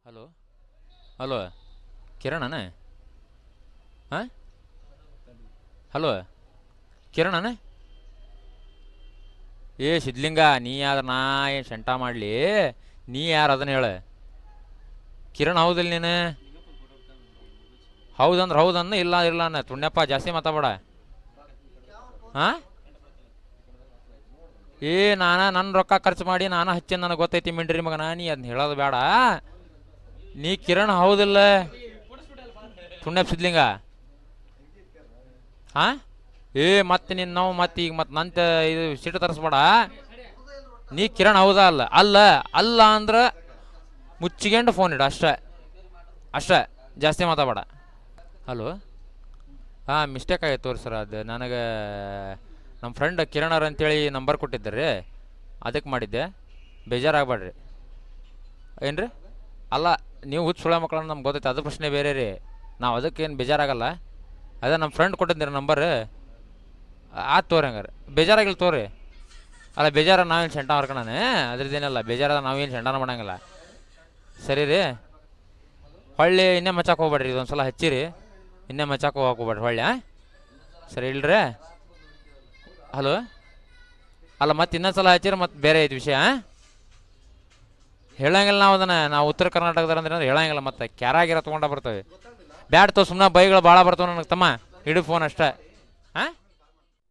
hello hello ಕಿರಣನ ಹಾಂ hello ಕಿರಣನ ಏ ಸಿದ್ಲಿಂಗ ನೀ ಯಾವ್ದು ನಾ ಏನು ಶಂಟ ಮಾಡಲಿ ನೀ ಯಾರು ಅದನ್ನ ಹೇಳ ಕಿರಣ್ ಹೌದಿಲ್ಲ ನೀನು ಹೌದಂದ್ರೆ ಹೌದನ್ನ ಇಲ್ಲ ಇಲ್ಲ ಅನ್ನ ತುಣ್ಯಪ್ಪ ಜಾಸ್ತಿ ಮಾತಾಡ ಹಾಂ ಏ ನನ್ನ ರೊಕ್ಕ ಖರ್ಚು ಮಾಡಿ ನಾನು ಹಚ್ಚಿ ನನಗೆ ಗೊತ್ತೈತಿ ಮಿಂಡ್ರಿ ಮಗನ ನೀ ಅದನ್ನ ಹೇಳೋದು ಬೇಡ ನೀ ಕಿರಣ್ ಹೌದಿಲ್ಲ ತುಣ್ಯಪ್ಪ ಸಿದ್ಲಿಂಗ ಹಾಂ ಏ ಮತ್ತೆ ನಿನ್ನ ನಾವು ಮತ್ತೆ ಈಗ ಮತ್ತೆ ನಂತ ಇದು ಸಿಟ್ಟು ತರಿಸ್ಬೇಡ ನೀ ಕಿರಣ್ ಹೌದಾ ಅಲ್ಲ ಅಲ್ಲ ಅಲ್ಲ ಅಂದ್ರೆ ಮುಚ್ಚಿಗೆಂಡು ಫೋನ್ ಇಡು ಅಷ್ಟೇ ಅಷ್ಟೇ ಜಾಸ್ತಿ ಮಾತಾಡ ಹಲೋ ಹಾಂ ಮಿಸ್ಟೇಕ್ ಆಗೈತೆ ತೋರಿ ಸರ್ ಅದು ನನಗೆ ನಮ್ಮ ಫ್ರೆಂಡ್ ಕಿರಣ್ ಅಂತೇಳಿ ನಂಬರ್ ಕೊಟ್ಟಿದ್ದಾರೆ ಅದಕ್ಕೆ ಮಾಡಿದ್ದೆ ಬೇಜಾರಾಗಬೇಡ್ರಿ ಏನು ರೀ ಅಲ್ಲ ನೀವು ಹುಚ್ಚು ಸುಳ ಮಕ್ಕಳನ್ನ ನಮ್ಗೆ ಗೊತ್ತೈತೆ ಅದು ಪ್ರಶ್ನೆ ಬೇರೆ ರೀ ನಾವು ಅದಕ್ಕೇನು ಬೇಜಾರಾಗಲ್ಲ ಅದೇ ನಮ್ಮ ಫ್ರೆಂಡ್ ಕೊಟ್ಟಿದ್ದೀರಿ ನಂಬರ್ ಆಯ್ತು ತೋರಿ ಹಂಗಾರೆ ಬೇಜಾರಾಗಿಲ್ಲ ತೋರಿ ಅಲ್ಲ ಬೇಜಾರ ನಾವೇನು ಸೆಂಟ ಮಾಡ್ಕೊಳಣ ಅದ್ರದ್ದೇನಲ್ಲ ಬೇಜಾರದ ನಾವೇನು ಸೆಂಟನ ಮಾಡಂಗಿಲ್ಲ ಸರಿ ರೀ ಹೊಳ್ಳಿ ಇನ್ನೇ ಮಚ್ಚಾಕ ಹೋಗ್ಬೇಡ್ರಿ ಇದೊಂದು ಸಲ ಹಚ್ಚಿರಿ ಇನ್ನೇ ಮಚ್ಚಾಕ ಹೋಗ್ಬೇಡ್ರಿ ಹೊಳ್ಳಿ ಹಾಂ ಸರಿ ಇಲ್ರಿ ಹಲೋ ಅಲ್ಲ ಮತ್ತೆ ಇನ್ನೊಂದು ಸಲ ಹಚ್ಚಿರಿ ಮತ್ತೆ ಬೇರೆ ಐತೆ ವಿಷಯ ಹೇಳಂಗಿಲ್ಲ ನಾವು ಅದನ್ನು ನಾವು ಉತ್ತರ ಕರ್ನಾಟಕದ ಅಂದ್ರೆ ಹೇಳಂಗಿಲ್ಲ ಮತ್ತೆ ಕ್ಯಾರಾಗಿರ ತೊಗೊಂಡ ಬರ್ತವೆ ಬ್ಯಾಡ್ ತೋ ಸುಮ್ಮನೆ ಬೈಗಳು ಭಾಳ ಬರ್ತಾವೆ ನನಗೆ ತಮ್ಮ ಹಿಡು ಫೋನ್ ಅಷ್ಟೇ ಹಾಂ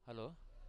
ಹಲೋ